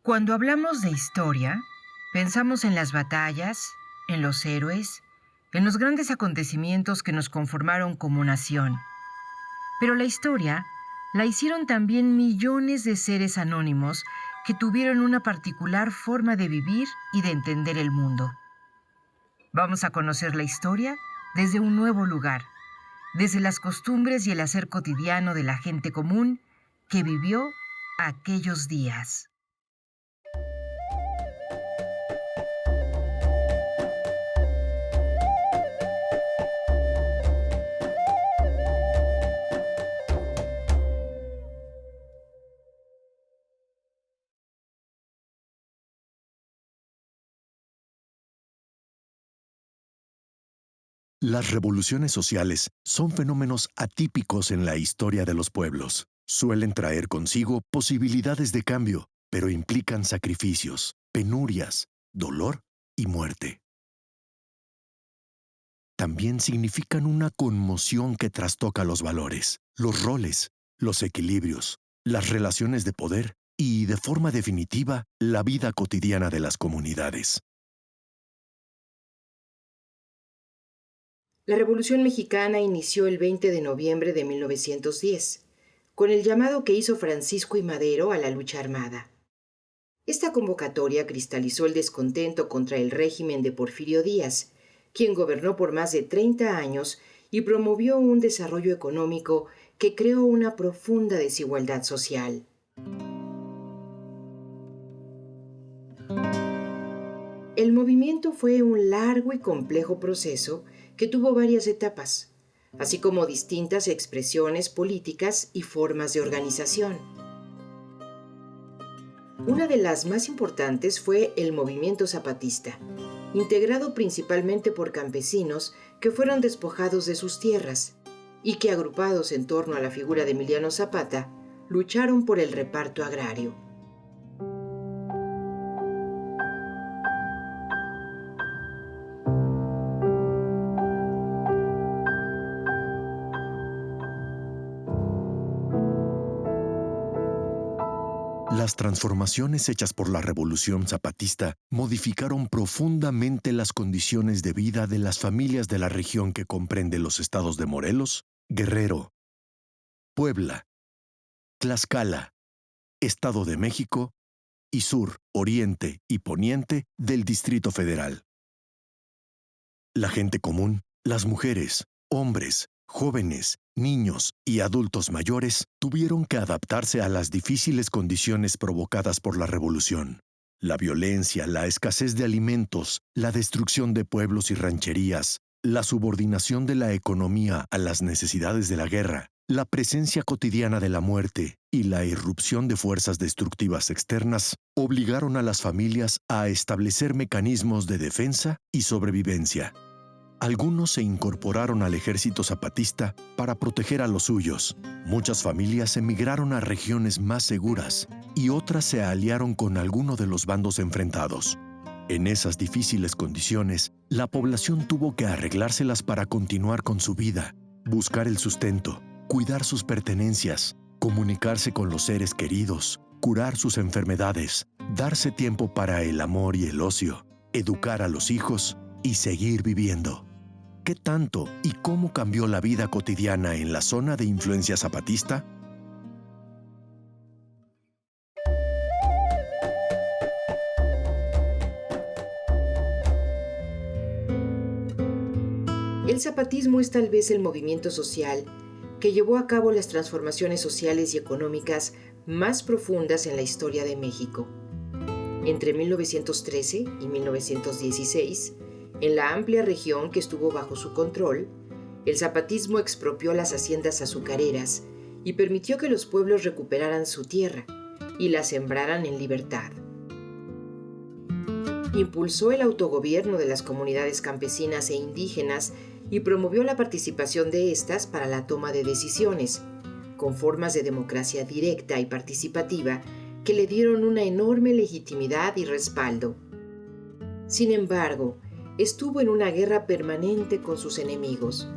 Cuando hablamos de historia, pensamos en las batallas, en los héroes, en los grandes acontecimientos que nos conformaron como nación. Pero la historia la hicieron también millones de seres anónimos que tuvieron una particular forma de vivir y de entender el mundo. Vamos a conocer la historia desde un nuevo lugar, desde las costumbres y el hacer cotidiano de la gente común que vivió aquellos días. Las revoluciones sociales son fenómenos atípicos en la historia de los pueblos. Suelen traer consigo posibilidades de cambio, pero implican sacrificios, penurias, dolor y muerte. También significan una conmoción que trastoca los valores, los roles, los equilibrios, las relaciones de poder y, de forma definitiva, la vida cotidiana de las comunidades. La Revolución Mexicana inició el 20 de noviembre de 1910, con el llamado que hizo Francisco I. Madero a la lucha armada. Esta convocatoria cristalizó el descontento contra el régimen de Porfirio Díaz, quien gobernó por más de 30 años y promovió un desarrollo económico que creó una profunda desigualdad social. El movimiento fue un largo y complejo proceso que tuvo varias etapas, así como distintas expresiones políticas y formas de organización. Una de las más importantes fue el movimiento zapatista, integrado principalmente por campesinos que fueron despojados de sus tierras y que, agrupados en torno a la figura de Emiliano Zapata, lucharon por el reparto agrario. Las transformaciones hechas por la Revolución Zapatista modificaron profundamente las condiciones de vida de las familias de la región que comprende los estados de Morelos, Guerrero, Puebla, Tlaxcala, Estado de México y sur, oriente y poniente del Distrito Federal. La gente común, las mujeres, hombres, jóvenes, niños y adultos mayores tuvieron que adaptarse a las difíciles condiciones provocadas por la revolución. La violencia, la escasez de alimentos, la destrucción de pueblos y rancherías, la subordinación de la economía a las necesidades de la guerra, la presencia cotidiana de la muerte y la irrupción de fuerzas destructivas externas obligaron a las familias a establecer mecanismos de defensa y sobrevivencia. Algunos se incorporaron al ejército zapatista para proteger a los suyos. Muchas familias emigraron a regiones más seguras y otras se aliaron con alguno de los bandos enfrentados. En esas difíciles condiciones, la población tuvo que arreglárselas para continuar con su vida, buscar el sustento, cuidar sus pertenencias, comunicarse con los seres queridos, curar sus enfermedades, darse tiempo para el amor y el ocio, educar a los hijos y seguir viviendo. ¿Qué tanto y cómo cambió la vida cotidiana en la zona de influencia zapatista? El zapatismo es tal vez el movimiento social que llevó a cabo las transformaciones sociales y económicas más profundas en la historia de México. Entre 1913 y 1916, en la amplia región que estuvo bajo su control, el zapatismo expropió las haciendas azucareras y permitió que los pueblos recuperaran su tierra y la sembraran en libertad. Impulsó el autogobierno de las comunidades campesinas e indígenas y promovió la participación de estas para la toma de decisiones, con formas de democracia directa y participativa que le dieron una enorme legitimidad y respaldo. Sin embargo, estuvo en una guerra permanente con sus enemigos,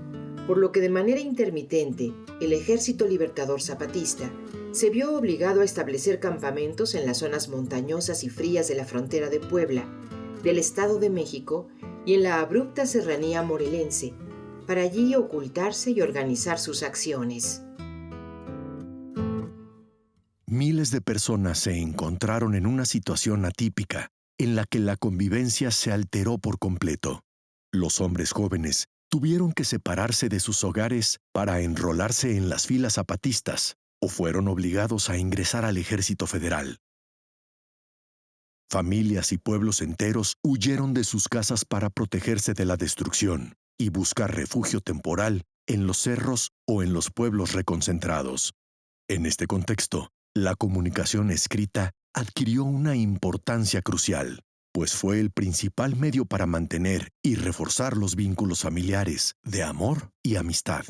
por lo que de manera intermitente el Ejército Libertador Zapatista se vio obligado a establecer campamentos en las zonas montañosas y frías de la frontera de Puebla, del Estado de México y en la abrupta serranía morelense, para allí ocultarse y organizar sus acciones. Miles de personas se encontraron en una situación atípica en la que la convivencia se alteró por completo. Los hombres jóvenes tuvieron que separarse de sus hogares para enrolarse en las filas zapatistas o fueron obligados a ingresar al Ejército Federal. Familias y pueblos enteros huyeron de sus casas para protegerse de la destrucción y buscar refugio temporal en los cerros o en los pueblos reconcentrados. En este contexto, la comunicación escrita adquirió una importancia crucial, pues fue el principal medio para mantener y reforzar los vínculos familiares de amor y amistad.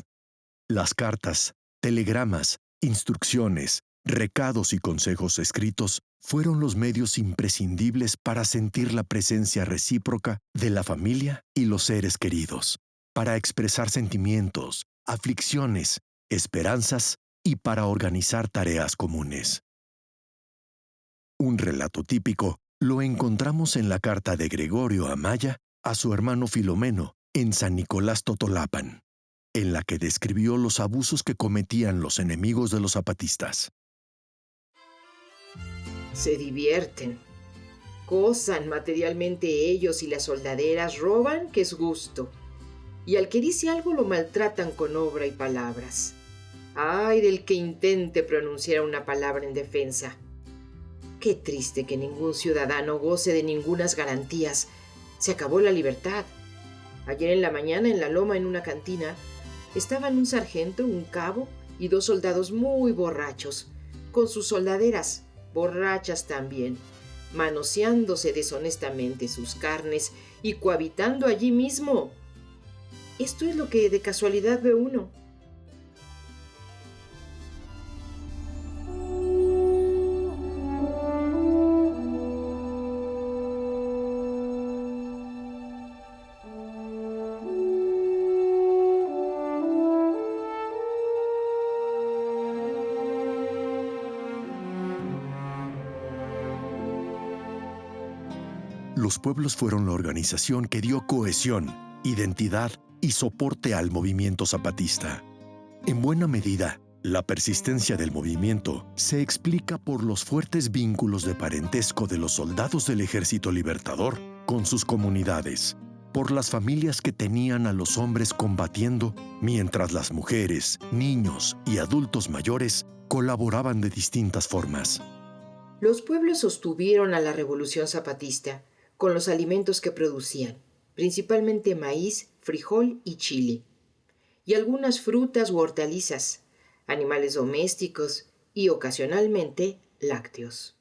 Las cartas, telegramas, instrucciones, recados y consejos escritos fueron los medios imprescindibles para sentir la presencia recíproca de la familia y los seres queridos, para expresar sentimientos, aflicciones, esperanzas y para organizar tareas comunes. Un relato típico lo encontramos en la carta de Gregorio Amaya a su hermano Filomeno en San Nicolás Totolapan, en la que describió los abusos que cometían los enemigos de los zapatistas. Se divierten, gozan materialmente ellos y las soldaderas roban que es gusto, y al que dice algo lo maltratan con obra y palabras. ¡Ay del que intente pronunciar una palabra en defensa! Qué triste que ningún ciudadano goce de ningunas garantías. Se acabó la libertad. Ayer en la mañana en la loma, en una cantina, estaban un sargento, un cabo y 2 soldados muy borrachos, con sus soldaderas, borrachas también, manoseándose deshonestamente sus carnes y cohabitando allí mismo. Esto es lo que de casualidad ve uno. Los pueblos fueron la organización que dio cohesión, identidad y soporte al movimiento zapatista. En buena medida, la persistencia del movimiento se explica por los fuertes vínculos de parentesco de los soldados del Ejército Libertador con sus comunidades, por las familias que tenían a los hombres combatiendo, mientras las mujeres, niños y adultos mayores colaboraban de distintas formas. Los pueblos sostuvieron a la Revolución Zapatista con los alimentos que producían, principalmente maíz, frijol y chile, y algunas frutas u hortalizas, animales domésticos y, ocasionalmente, lácteos.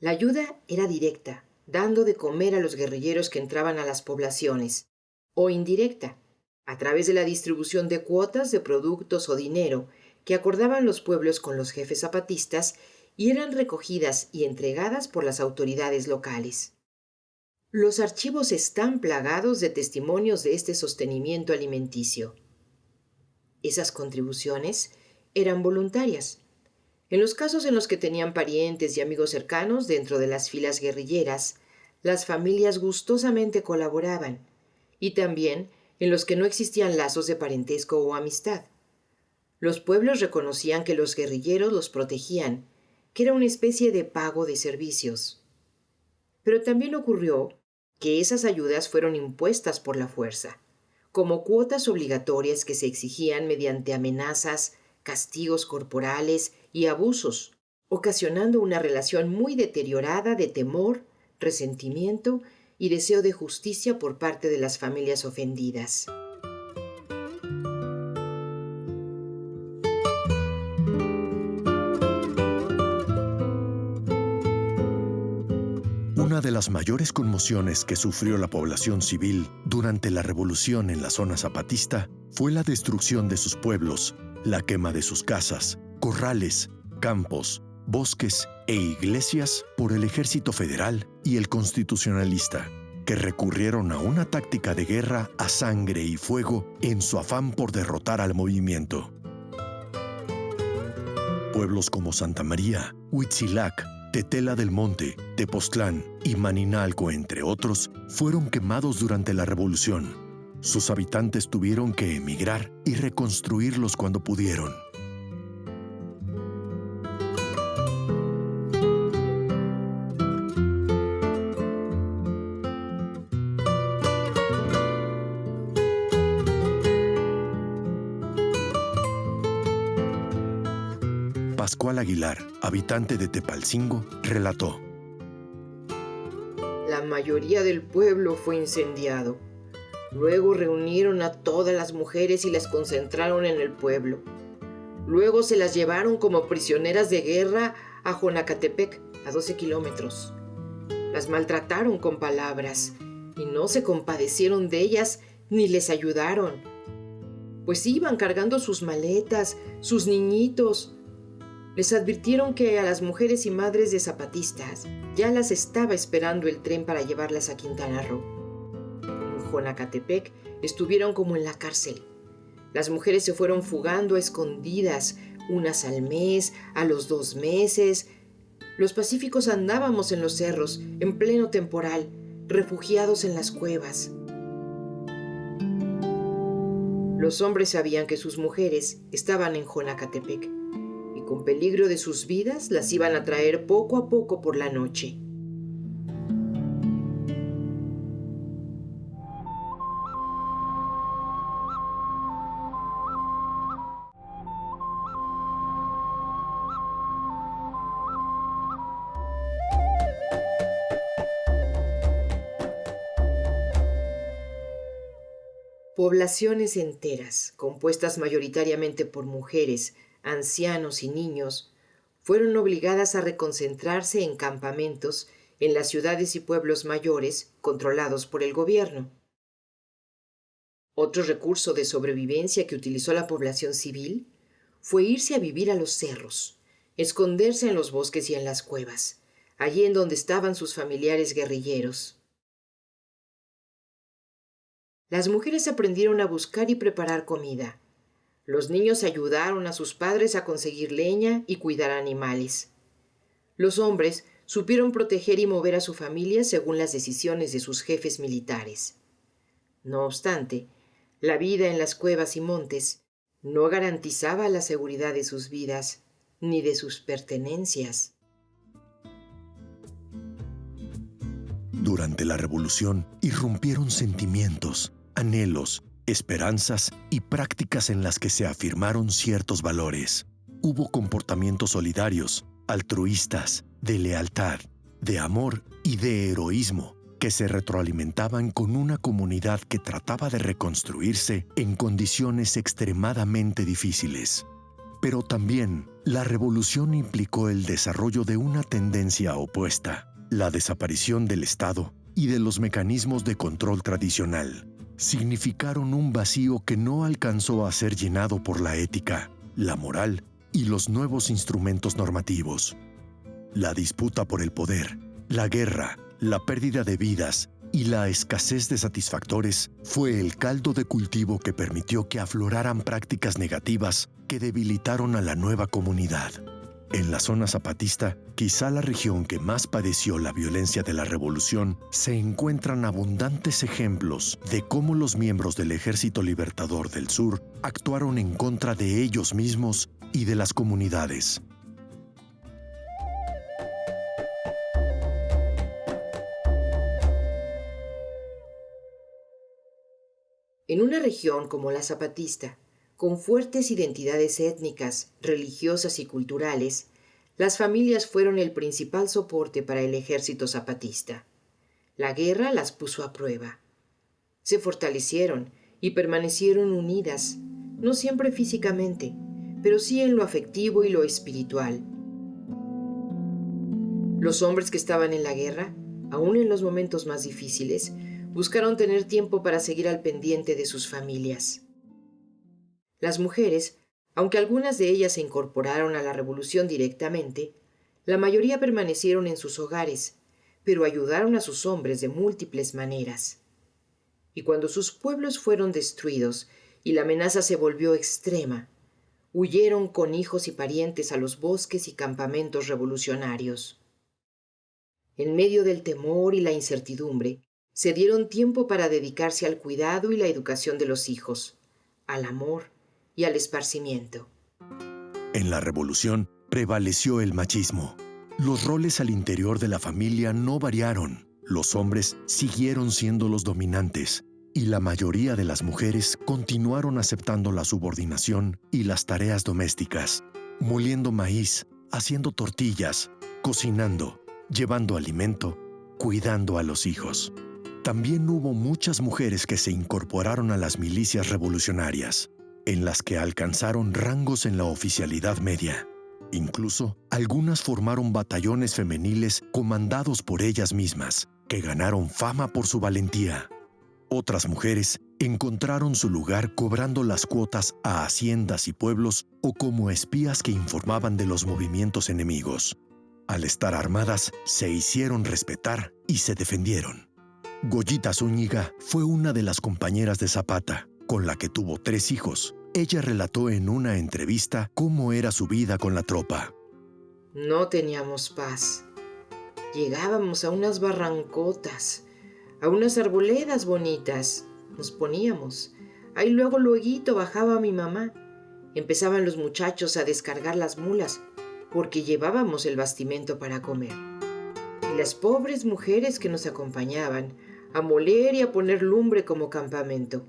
La ayuda era directa, dando de comer a los guerrilleros que entraban a las poblaciones, o indirecta, a través de la distribución de cuotas de productos o dinero que acordaban los pueblos con los jefes zapatistas y eran recogidas y entregadas por las autoridades locales. Los archivos están plagados de testimonios de este sostenimiento alimenticio. Esas contribuciones eran voluntarias. En los casos en los que tenían parientes y amigos cercanos dentro de las filas guerrilleras, las familias gustosamente colaboraban, y también en los que no existían lazos de parentesco o amistad. Los pueblos reconocían que los guerrilleros los protegían, que era una especie de pago de servicios. Pero también ocurrió que esas ayudas fueron impuestas por la fuerza, como cuotas obligatorias que se exigían mediante amenazas, castigos corporales y abusos, ocasionando una relación muy deteriorada de temor, resentimiento y deseo de justicia por parte de las familias ofendidas. Una de las mayores conmociones que sufrió la población civil durante la revolución en la zona zapatista fue la destrucción de sus pueblos, la quema de sus casas, corrales, campos, bosques e iglesias por el Ejército Federal y el Constitucionalista, que recurrieron a una táctica de guerra a sangre y fuego en su afán por derrotar al movimiento. Pueblos como Santa María, Huitzilac, Tetela del Monte, Tepoztlán y Maninalco, entre otros, fueron quemados durante la Revolución. Sus habitantes tuvieron que emigrar y reconstruirlos cuando pudieron. Pascual Aguilar, habitante de Tepalcingo, relató: La mayoría del pueblo fue incendiado. Luego reunieron a todas las mujeres y las concentraron en el pueblo. Luego se las llevaron como prisioneras de guerra a Jonacatepec, a 12 kilómetros. Las maltrataron con palabras y no se compadecieron de ellas ni les ayudaron, pues iban cargando sus maletas, sus niñitos. Les advirtieron que a las mujeres y madres de zapatistas ya las estaba esperando el tren para llevarlas a Quintana Roo. En Jonacatepec estuvieron como en la cárcel. Las mujeres se fueron fugando a escondidas, unas al mes, a los 2 meses. Los pacíficos andábamos en los cerros, en pleno temporal, refugiados en las cuevas. Los hombres sabían que sus mujeres estaban en Jonacatepec, con peligro de sus vidas las iban a traer poco a poco por la noche. Poblaciones enteras, compuestas mayoritariamente por mujeres, ancianos y niños, fueron obligadas a reconcentrarse en campamentos en las ciudades y pueblos mayores controlados por el gobierno. Otro recurso de sobrevivencia que utilizó la población civil fue irse a vivir a los cerros, esconderse en los bosques y en las cuevas, allí en donde estaban sus familiares guerrilleros. Las mujeres aprendieron a buscar y preparar comida. Los niños ayudaron a sus padres a conseguir leña y cuidar animales. Los hombres supieron proteger y mover a su familia según las decisiones de sus jefes militares. No obstante, la vida en las cuevas y montes no garantizaba la seguridad de sus vidas ni de sus pertenencias. Durante la Revolución irrumpieron sentimientos, anhelos, esperanzas y prácticas en las que se afirmaron ciertos valores. Hubo comportamientos solidarios, altruistas, de lealtad, de amor y de heroísmo que se retroalimentaban con una comunidad que trataba de reconstruirse en condiciones extremadamente difíciles. Pero también la revolución implicó el desarrollo de una tendencia opuesta, la desaparición del Estado y de los mecanismos de control tradicional. Significaron un vacío que no alcanzó a ser llenado por la ética, la moral y los nuevos instrumentos normativos. La disputa por el poder, la guerra, la pérdida de vidas y la escasez de satisfactores fue el caldo de cultivo que permitió que afloraran prácticas negativas que debilitaron a la nueva comunidad. En la zona zapatista, quizá la región que más padeció la violencia de la revolución, se encuentran abundantes ejemplos de cómo los miembros del Ejército Libertador del Sur actuaron en contra de ellos mismos y de las comunidades. En una región como la zapatista, con fuertes identidades étnicas, religiosas y culturales, las familias fueron el principal soporte para el ejército zapatista. La guerra las puso a prueba. Se fortalecieron y permanecieron unidas, no siempre físicamente, pero sí en lo afectivo y lo espiritual. Los hombres que estaban en la guerra, aún en los momentos más difíciles, buscaron tener tiempo para seguir al pendiente de sus familias. Las mujeres, aunque algunas de ellas se incorporaron a la revolución directamente, la mayoría permanecieron en sus hogares, pero ayudaron a sus hombres de múltiples maneras. Y cuando sus pueblos fueron destruidos y la amenaza se volvió extrema, huyeron con hijos y parientes a los bosques y campamentos revolucionarios. En medio del temor y la incertidumbre, se dieron tiempo para dedicarse al cuidado y la educación de los hijos, al amor y al esparcimiento. En la revolución prevaleció el machismo. Los roles al interior de la familia no variaron. Los hombres siguieron siendo los dominantes y la mayoría de las mujeres continuaron aceptando la subordinación y las tareas domésticas, moliendo maíz, haciendo tortillas, cocinando, llevando alimento, cuidando a los hijos. También hubo muchas mujeres que se incorporaron a las milicias revolucionarias, en las que alcanzaron rangos en la oficialidad media. Incluso, algunas formaron batallones femeniles comandados por ellas mismas, que ganaron fama por su valentía. Otras mujeres encontraron su lugar cobrando las cuotas a haciendas y pueblos o como espías que informaban de los movimientos enemigos. Al estar armadas, se hicieron respetar y se defendieron. Goyita Zúñiga fue una de las compañeras de Zapata, con la que tuvo 3 hijos. Ella relató en una entrevista cómo era su vida con la tropa. No teníamos paz. Llegábamos a unas barrancotas, a unas arboledas bonitas. Nos poníamos. Ahí luego bajaba mi mamá. Empezaban los muchachos a descargar las mulas, porque llevábamos el bastimento para comer. Y las pobres mujeres que nos acompañaban a moler y a poner lumbre como campamento.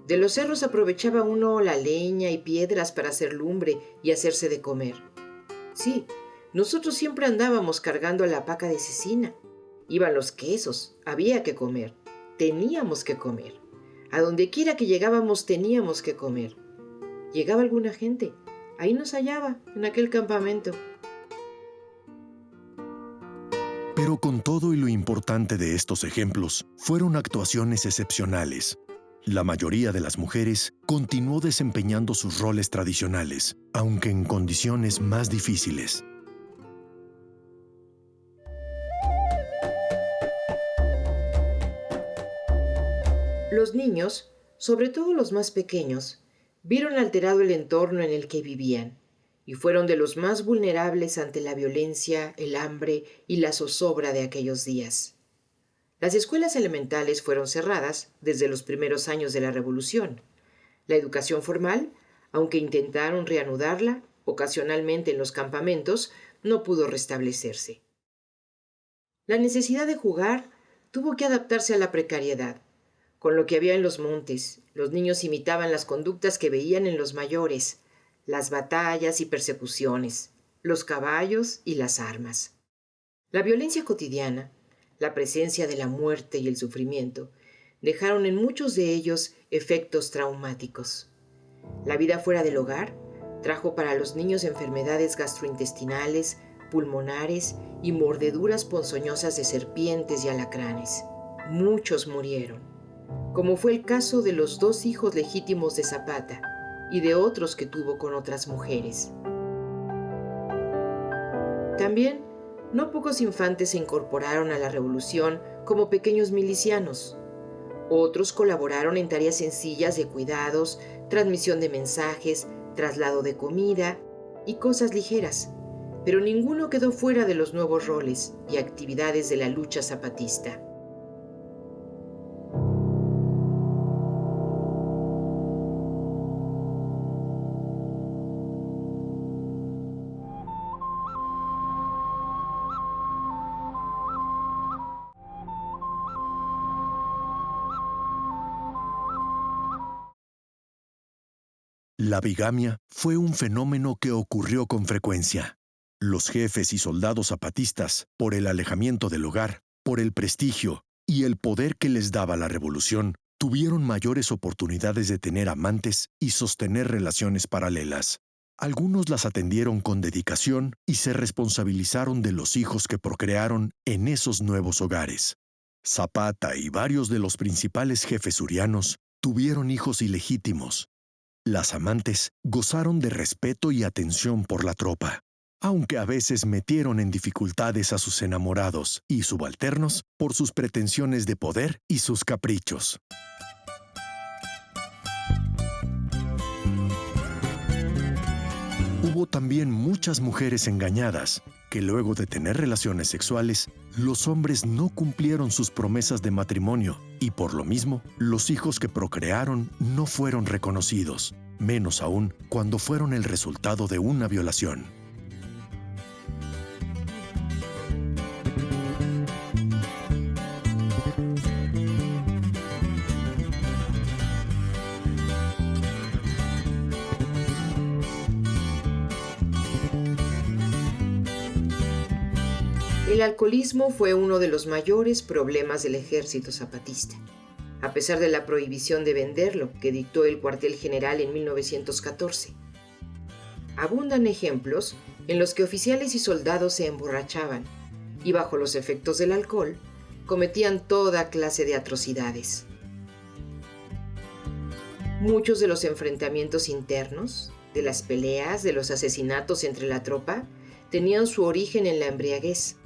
De los cerros aprovechaba uno la leña y piedras para hacer lumbre y hacerse de comer. Sí, nosotros siempre andábamos cargando a la paca de cecina. Iban los quesos, había que comer, teníamos que comer. A donde quiera que llegábamos teníamos que comer. Llegaba alguna gente, ahí nos hallaba, en aquel campamento. Pero con todo y lo importante de estos ejemplos, fueron actuaciones excepcionales. La mayoría de las mujeres continuó desempeñando sus roles tradicionales, aunque en condiciones más difíciles. Los niños, sobre todo los más pequeños, vieron alterado el entorno en el que vivían y fueron de los más vulnerables ante la violencia, el hambre y la zozobra de aquellos días. Las escuelas elementales fueron cerradas desde los primeros años de la Revolución. La educación formal, aunque intentaron reanudarla, ocasionalmente en los campamentos, no pudo restablecerse. La necesidad de jugar tuvo que adaptarse a la precariedad. Con lo que había en los montes, los niños imitaban las conductas que veían en los mayores, las batallas y persecuciones, los caballos y las armas. La violencia cotidiana, la presencia de la muerte y el sufrimiento, dejaron en muchos de ellos efectos traumáticos. La vida fuera del hogar trajo para los niños enfermedades gastrointestinales, pulmonares y mordeduras ponzoñosas de serpientes y alacranes. Muchos murieron, como fue el caso de los 2 hijos legítimos de Zapata y de otros que tuvo con otras mujeres. También, no pocos infantes se incorporaron a la revolución como pequeños milicianos. Otros colaboraron en tareas sencillas de cuidados, transmisión de mensajes, traslado de comida y cosas ligeras, pero ninguno quedó fuera de los nuevos roles y actividades de la lucha zapatista. La bigamia fue un fenómeno que ocurrió con frecuencia. Los jefes y soldados zapatistas, por el alejamiento del hogar, por el prestigio y el poder que les daba la revolución, tuvieron mayores oportunidades de tener amantes y sostener relaciones paralelas. Algunos las atendieron con dedicación y se responsabilizaron de los hijos que procrearon en esos nuevos hogares. Zapata y varios de los principales jefes surianos tuvieron hijos ilegítimos. Las amantes gozaron de respeto y atención por la tropa, aunque a veces metieron en dificultades a sus enamorados y subalternos por sus pretensiones de poder y sus caprichos. hubo también muchas mujeres engañadas, que luego de tener relaciones sexuales, los hombres no cumplieron sus promesas de matrimonio y por lo mismo, los hijos que procrearon no fueron reconocidos, menos aún cuando fueron el resultado de una violación. El alcoholismo fue uno de los mayores problemas del ejército zapatista. A pesar de la prohibición de venderlo que dictó el cuartel general en 1914. Abundan ejemplos en los que oficiales y soldados se emborrachaban y bajo los efectos del alcohol cometían toda clase de atrocidades. Muchos de los enfrentamientos internos, de las peleas, de los asesinatos entre la tropa, tenían su origen en la embriaguez,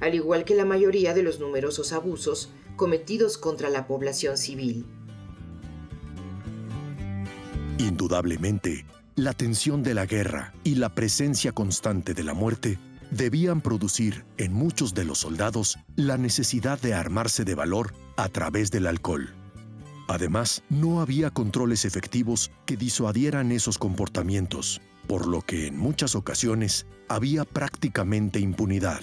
al igual que la mayoría de los numerosos abusos cometidos contra la población civil. Indudablemente, la tensión de la guerra y la presencia constante de la muerte debían producir en muchos de los soldados la necesidad de armarse de valor a través del alcohol. Además, no había controles efectivos que disuadieran esos comportamientos, por lo que en muchas ocasiones había prácticamente impunidad.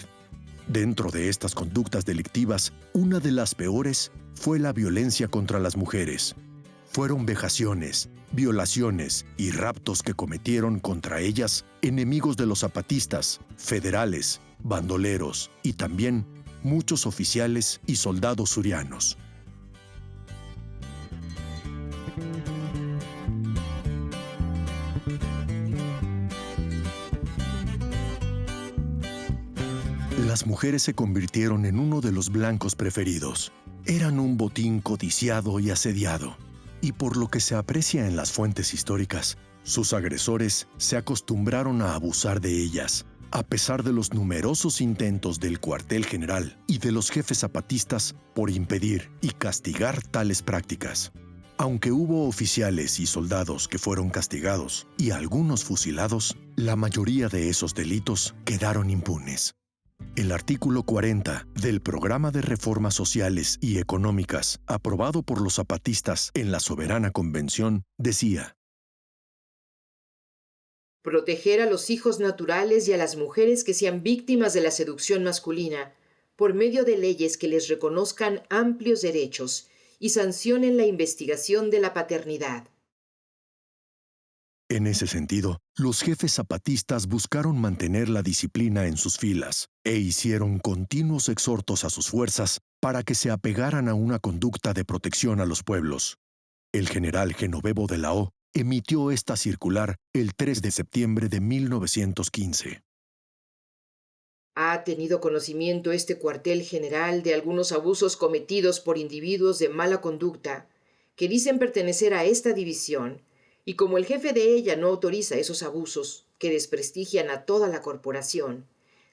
Dentro de estas conductas delictivas, una de las peores fue la violencia contra las mujeres. Fueron vejaciones, violaciones y raptos que cometieron contra ellas enemigos de los zapatistas, federales, bandoleros y también muchos oficiales y soldados surianos. Las mujeres se convirtieron en uno de los blancos preferidos. Eran un botín codiciado y asediado, y por lo que se aprecia en las fuentes históricas, sus agresores se acostumbraron a abusar de ellas, a pesar de los numerosos intentos del cuartel general y de los jefes zapatistas por impedir y castigar tales prácticas. Aunque hubo oficiales y soldados que fueron castigados y algunos fusilados, la mayoría de esos delitos quedaron impunes. El artículo 40 del Programa de Reformas Sociales y Económicas, aprobado por los zapatistas en la Soberana Convención, decía: proteger a los hijos naturales y a las mujeres que sean víctimas de la seducción masculina, por medio de leyes que les reconozcan amplios derechos y sancionen la investigación de la paternidad. En ese sentido, los jefes zapatistas buscaron mantener la disciplina en sus filas e hicieron continuos exhortos a sus fuerzas para que se apegaran a una conducta de protección a los pueblos. El general Genovevo de la O emitió esta circular el 3 de septiembre de 1915. ¿Ha tenido conocimiento este cuartel general de algunos abusos cometidos por individuos de mala conducta que dicen pertenecer a esta división? Y como el jefe de ella no autoriza esos abusos que desprestigian a toda la corporación,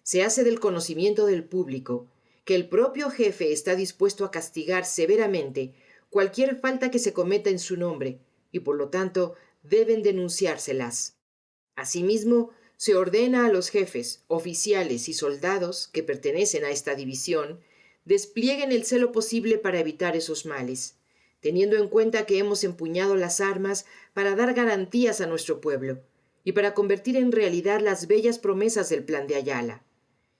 se hace del conocimiento del público que el propio jefe está dispuesto a castigar severamente cualquier falta que se cometa en su nombre y por lo tanto deben denunciárselas. Asimismo, se ordena a los jefes, oficiales y soldados que pertenecen a esta división desplieguen el celo posible para evitar esos males, teniendo en cuenta que hemos empuñado las armas para dar garantías a nuestro pueblo y para convertir en realidad las bellas promesas del Plan de Ayala.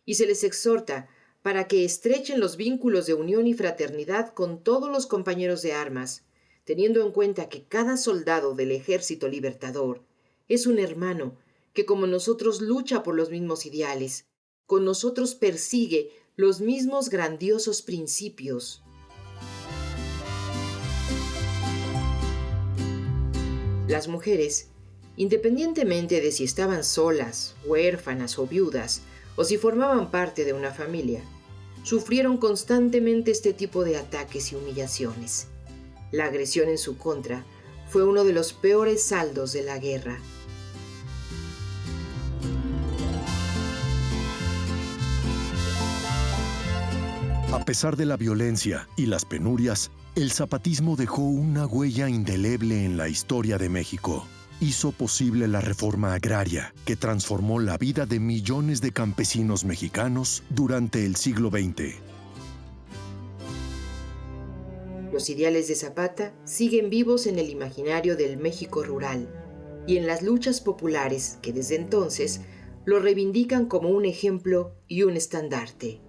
Y se les exhorta para que estrechen los vínculos de unión y fraternidad con todos los compañeros de armas, teniendo en cuenta que cada soldado del Ejército Libertador es un hermano que como nosotros lucha por los mismos ideales, con nosotros persigue los mismos grandiosos principios. Las mujeres, independientemente de si estaban solas, huérfanas o viudas, o si formaban parte de una familia, sufrieron constantemente este tipo de ataques y humillaciones. La agresión en su contra fue uno de los peores saldos de la guerra. A pesar de la violencia y las penurias, el zapatismo dejó una huella indeleble en la historia de México. hizo posible la reforma agraria que transformó la vida de millones de campesinos mexicanos durante el siglo XX. Los ideales de Zapata siguen vivos en el imaginario del México rural y en las luchas populares que desde entonces lo reivindican como un ejemplo y un estandarte.